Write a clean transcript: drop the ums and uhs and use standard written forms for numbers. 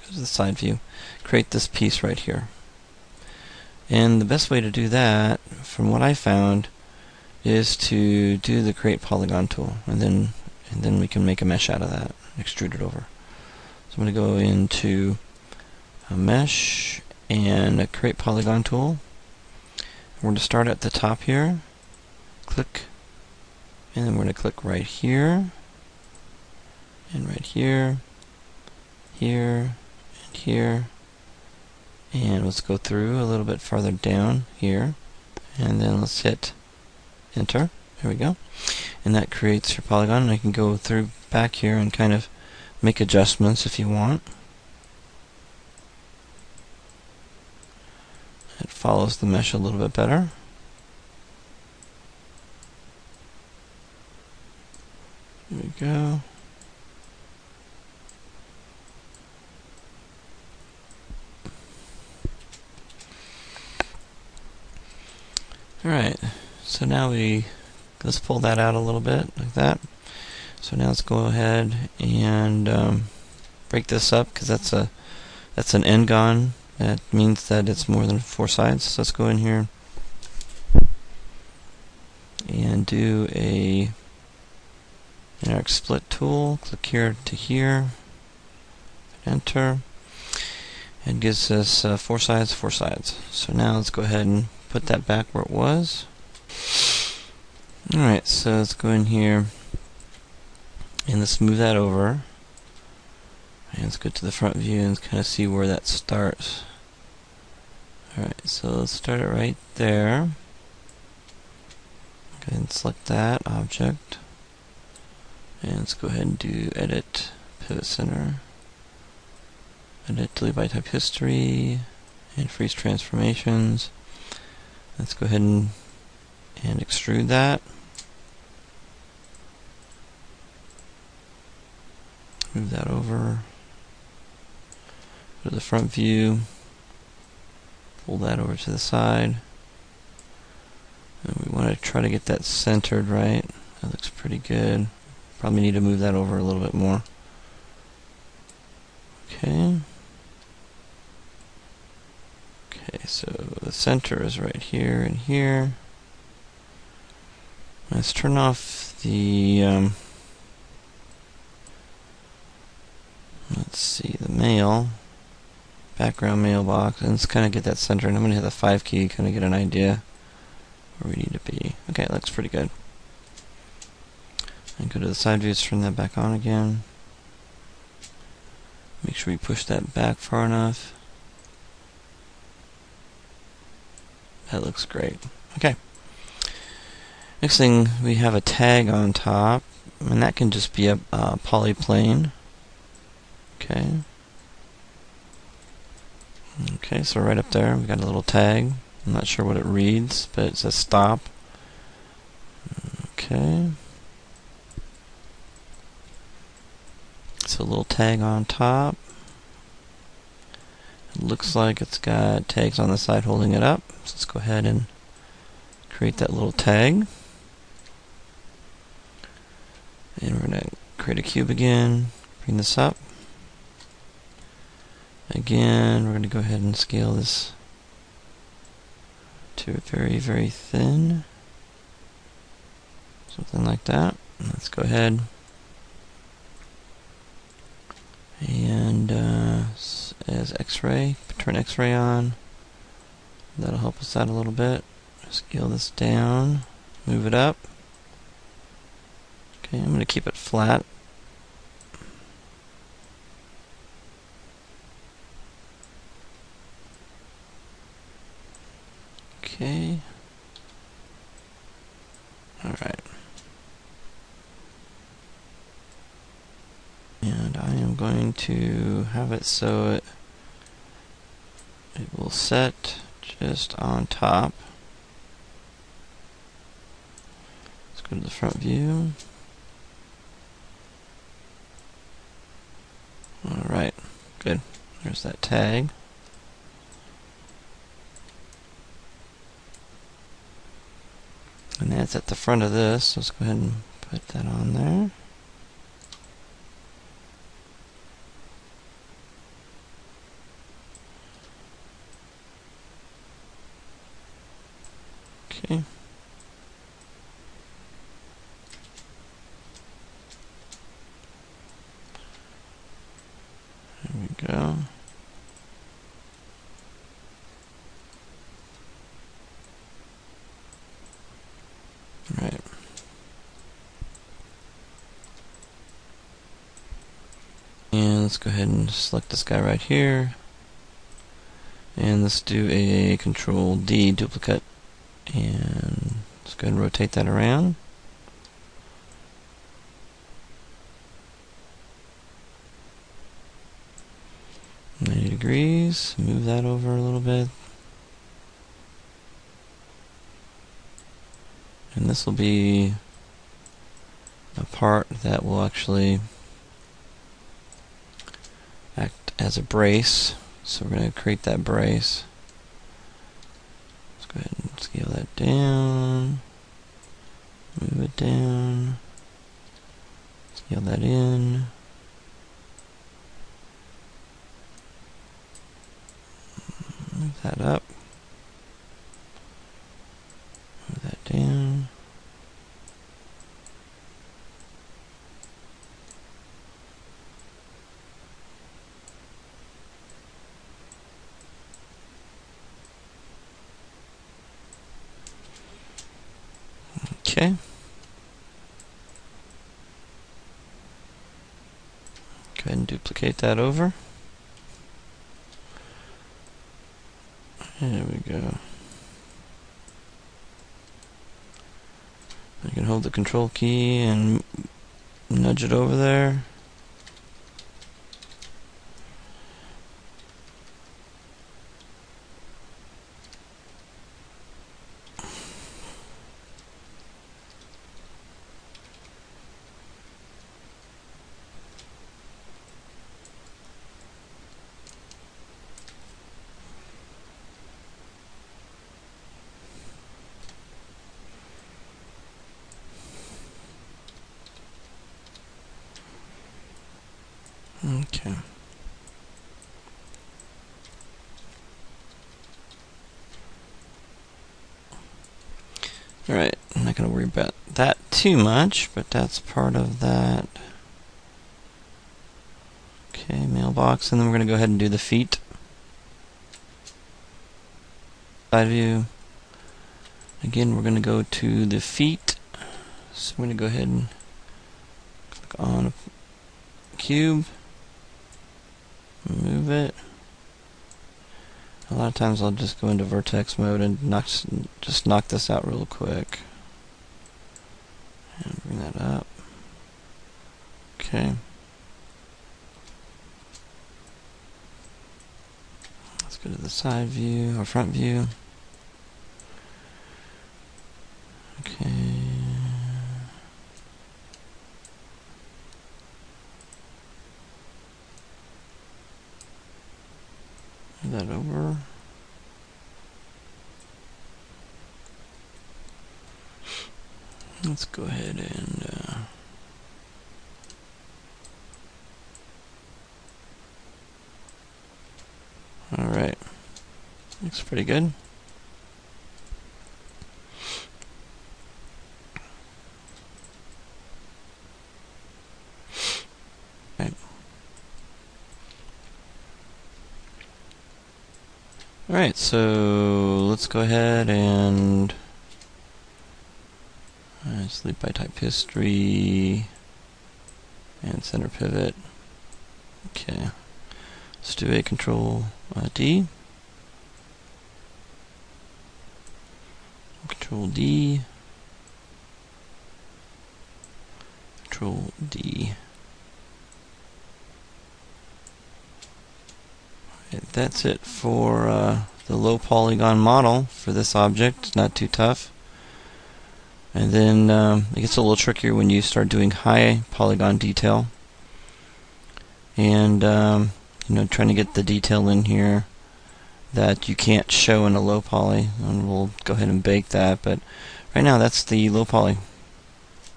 go to the side view, create this piece right here. And the best way to do that, from what I found, is to do the create polygon tool, and then we can make a mesh out of that, extrude it over. So I'm going to go into a mesh and a create polygon tool. We're going to start at the top here, click, and then we're going to click right here, and right here, here, and here, and let's go through a little bit farther down here, and then let's hit enter. There we go. And that creates your polygon, and I can go through back here and kind of make adjustments if you want. It follows the mesh a little bit better. There we go. Alright, so now let's pull that out a little bit, like that. So now let's go ahead and break this up, because that's an n-gon. That means that it's more than 4 sides. So let's go in here and do a arc split tool. Click here to here, enter, and gives us 4 sides, 4 sides. So now let's go ahead and put that back where it was. Alright, so let's go in here and let's move that over. And let's go to the front view and kind of see where that starts. Alright, so let's start it right there. Go ahead and select that object. And let's go ahead and do edit pivot center. Edit delete by type history and freeze transformations. Let's go ahead and extrude that. Move that over. Go to the front view. Pull that over to the side. And we want to try to get that centered right. That looks pretty good. Probably need to move that over a little bit more. Okay. Okay, so the center is right here and here. Let's turn off the let's see, the mail, background mailbox, and let's kind of get that centered. I'm going to hit the 5 key, kind of get an idea where we need to be. Okay, it looks pretty good. And go to the side views, turn that back on again. Make sure we push that back far enough. That looks great. Okay. Next thing, we have a tag on top, and that can just be a polyplane. Okay. Okay, so right up there, we've got a little tag. I'm not sure what it reads, but it says stop. Okay. So a little tag on top. It looks like it's got tags on the side holding it up. So let's go ahead and create that little tag. And we're going to create a cube again, bring this up. Again, we're going to go ahead and scale this to very, very thin. Something like that. Let's go ahead and as X-ray, turn X-ray on. That'll help us out a little bit. Scale this down, move it up. Okay, I'm going to keep it flat. Okay. Alright. And I am going to have it so it will set just on top. Let's go to the front view. Alright, good. There's that tag. And that's at the front of this, so let's go ahead and put that on there. let's go ahead and select this guy right here. And let's do a Control D duplicate. And let's go ahead and rotate that around. $90 degrees. Move that over a little bit. And this will be a part that will actually act as a brace. So we're going to create that brace. Let's go ahead and scale that down. Move it down. Scale that in. Move that up. Move that down. Okay. Go ahead and duplicate that over. There we go. You can hold the Control key and nudge it over there. Okay. Alright, I'm not going to worry about that too much, but that's part of that. Okay, mailbox, and then we're going to go ahead and do the feet. Side view. Again, we're going to go to the feet. So I'm going to go ahead and click on a cube. Move it. A lot of times I'll just go into vertex mode and just knock this out real quick. And bring that up. Okay. Let's go to the side view or front view. Okay. Move that over. Let's go ahead and alright. Looks pretty good. Okay. Alright, so let's go ahead and delete by type history and center pivot. Okay, let's do a Control D. Control D. Control D. Right, that's it for the low polygon model for this object. It's not too tough. And then it gets a little trickier when you start doing high polygon detail. And you know, trying to get the detail in here that you can't show in a low poly. And we'll go ahead and bake that. But right now, that's the low poly.